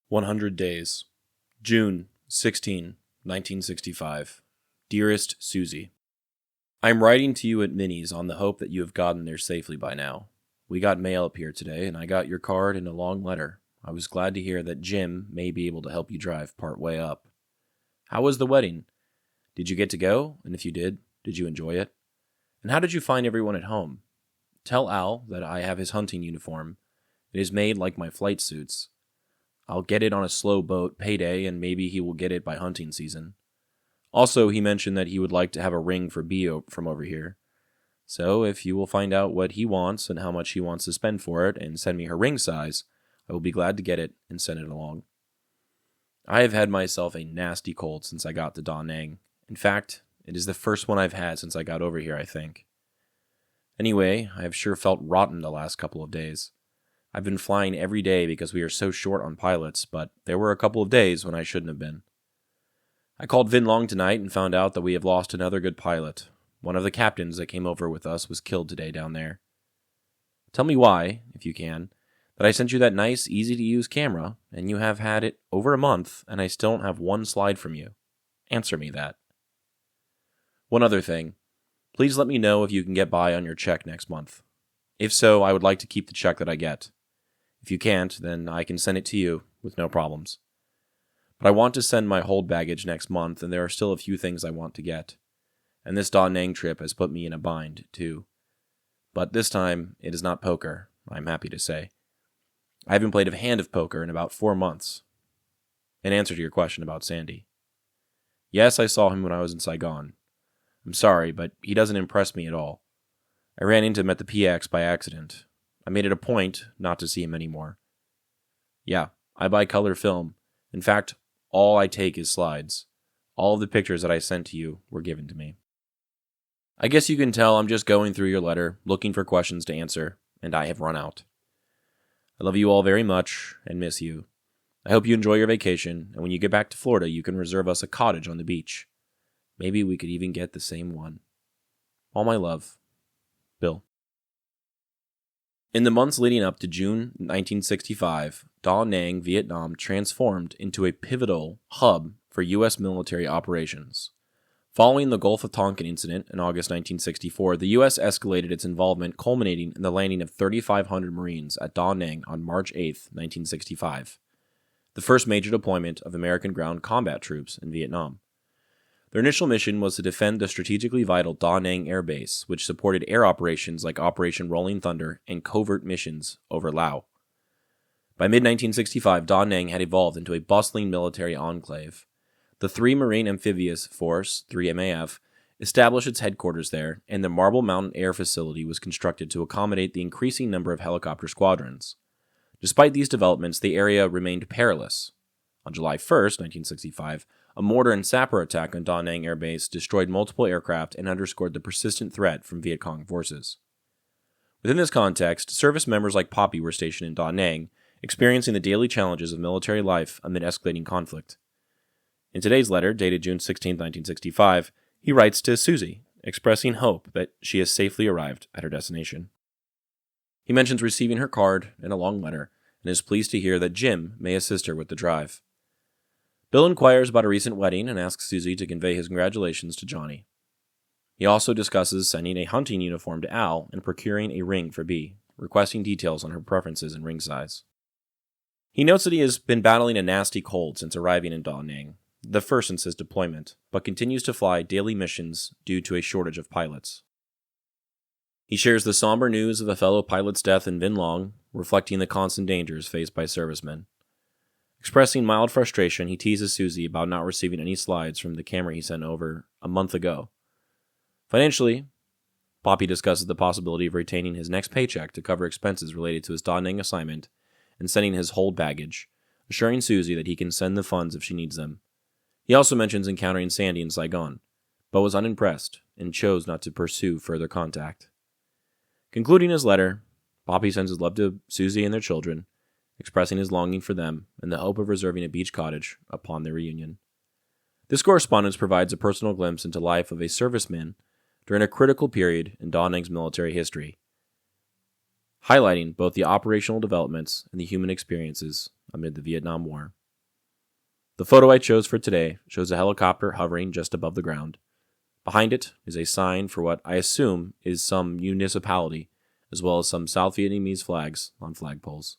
100 Days, June 16, 1965. Dearest Suzie, I am writing to you at Minnie's on the hope that you have gotten there safely by now. We got mail up here today, and I got your card and a long letter. I was glad to hear that Jim may be able to help you drive part way up. How was the wedding? Did you get to go? And if you did you enjoy it? And how did you find everyone at home? Tell Al that I have his hunting uniform. It is made like my flight suits. I'll get it on a slow boat payday, and maybe he will get it by hunting season. Also, he mentioned that he would like to have a ring for B from over here. So, if you will find out what he wants and how much he wants to spend for it and send me her ring size, I will be glad to get it and send it along. I have had myself a nasty cold since I got to Da Nang. In fact, it is the first one I've had since I got over here, I think. Anyway, I have sure felt rotten the last couple of days. I've been flying every day because we are so short on pilots, but there were a couple of days when I shouldn't have been. I called Vinh Long tonight and found out that we have lost another good pilot. One of the captains that came over with us was killed today down there. Tell me why, if you can, that I sent you that nice, easy-to-use camera, and you have had it over a month, and I still don't have one slide from you. Answer me that. One other thing. Please let me know if you can get by on your check next month. If so, I would like to keep the check that I get. If you can't, then I can send it to you with no problems. But I want to send my hold baggage next month, and there are still a few things I want to get. And this Da Nang trip has put me in a bind, too. But this time, it is not poker, I'm happy to say. I haven't played a hand of poker in about 4 months. In answer to your question about Sandy. Yes, I saw him when I was in Saigon. I'm sorry, but he doesn't impress me at all. I ran into him at the PX by accident. I made it a point not to see him anymore. Yeah, I buy color film. In fact, all I take is slides. All of the pictures that I sent to you were given to me. I guess you can tell I'm just going through your letter, looking for questions to answer, and I have run out. I love you all very much and miss you. I hope you enjoy your vacation, and when you get back to Florida, you can reserve us a cottage on the beach. Maybe we could even get the same one. All my love, Bill. In the months leading up to June 1965, Da Nang, Vietnam transformed into a pivotal hub for U.S. military operations. Following the Gulf of Tonkin incident in August 1964, the U.S. escalated its involvement, culminating in the landing of 3,500 Marines at Da Nang on March 8, 1965, the first major deployment of American ground combat troops in Vietnam. Their initial mission was to defend the strategically vital Da Nang Air Base, which supported air operations like Operation Rolling Thunder and covert missions over Laos. By mid-1965, Da Nang had evolved into a bustling military enclave. The 3 Marine Amphibious Force, 3MAF, established its headquarters there, and the Marble Mountain Air Facility was constructed to accommodate the increasing number of helicopter squadrons. Despite these developments, the area remained perilous. On July 1, 1965, a mortar and sapper attack on Da Nang Air Base destroyed multiple aircraft and underscored the persistent threat from Viet Cong forces. Within this context, service members like Popi were stationed in Da Nang, experiencing the daily challenges of military life amid escalating conflict. In today's letter, dated June 16, 1965, he writes to Suzie, expressing hope that she has safely arrived at her destination. He mentions receiving her card and a long letter, and is pleased to hear that Jim may assist her with the drive. Bill inquires about a recent wedding and asks Suzie to convey his congratulations to Johnny. He also discusses sending a hunting uniform to Al and procuring a ring for B, requesting details on her preferences and ring size. He notes that he has been battling a nasty cold since arriving in Da Nang, the first since his deployment, but continues to fly daily missions due to a shortage of pilots. He shares the somber news of a fellow pilot's death in Vinh Long, reflecting the constant dangers faced by servicemen. Expressing mild frustration, he teases Suzie about not receiving any slides from the camera he sent over a month ago. Financially, Popi discusses the possibility of retaining his next paycheck to cover expenses related to his Da Nang assignment and sending his hold baggage, assuring Suzie that he can send the funds if she needs them. He also mentions encountering Sandy in Saigon, but was unimpressed and chose not to pursue further contact. Concluding his letter, Popi sends his love to Suzie and their children, expressing his longing for them and the hope of reserving a beach cottage upon their reunion. This correspondence provides a personal glimpse into the life of a serviceman during a critical period in Da Nang's military history, highlighting both the operational developments and the human experiences amid the Vietnam War. The photo I chose for today shows a helicopter hovering just above the ground. Behind it is a sign for what I assume is some municipality, as well as some South Vietnamese flags on flagpoles.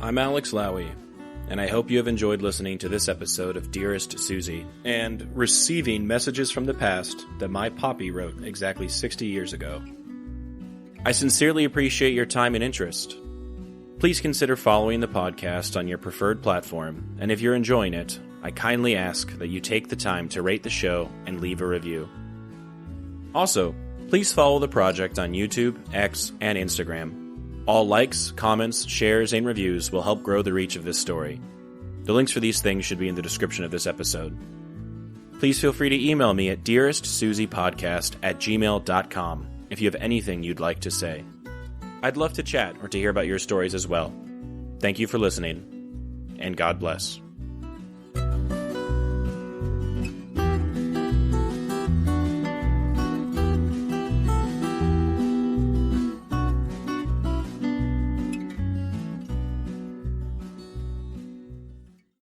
I'm Alex Lowy, and I hope you have enjoyed listening to this episode of Dearest Suzie and receiving messages from the past that my Popi wrote exactly 60 years ago. I sincerely appreciate your time and interest. Please consider following the podcast on your preferred platform, and if you're enjoying it, I kindly ask that you take the time to rate the show and leave a review. Also, please follow the project on YouTube, X, and Instagram. All likes, comments, shares, and reviews will help grow the reach of this story. The links for these things should be in the description of this episode. Please feel free to email me at dearestsuziepodcast@gmail.com if you have anything you'd like to say. I'd love to chat or to hear about your stories as well. Thank you for listening, and God bless.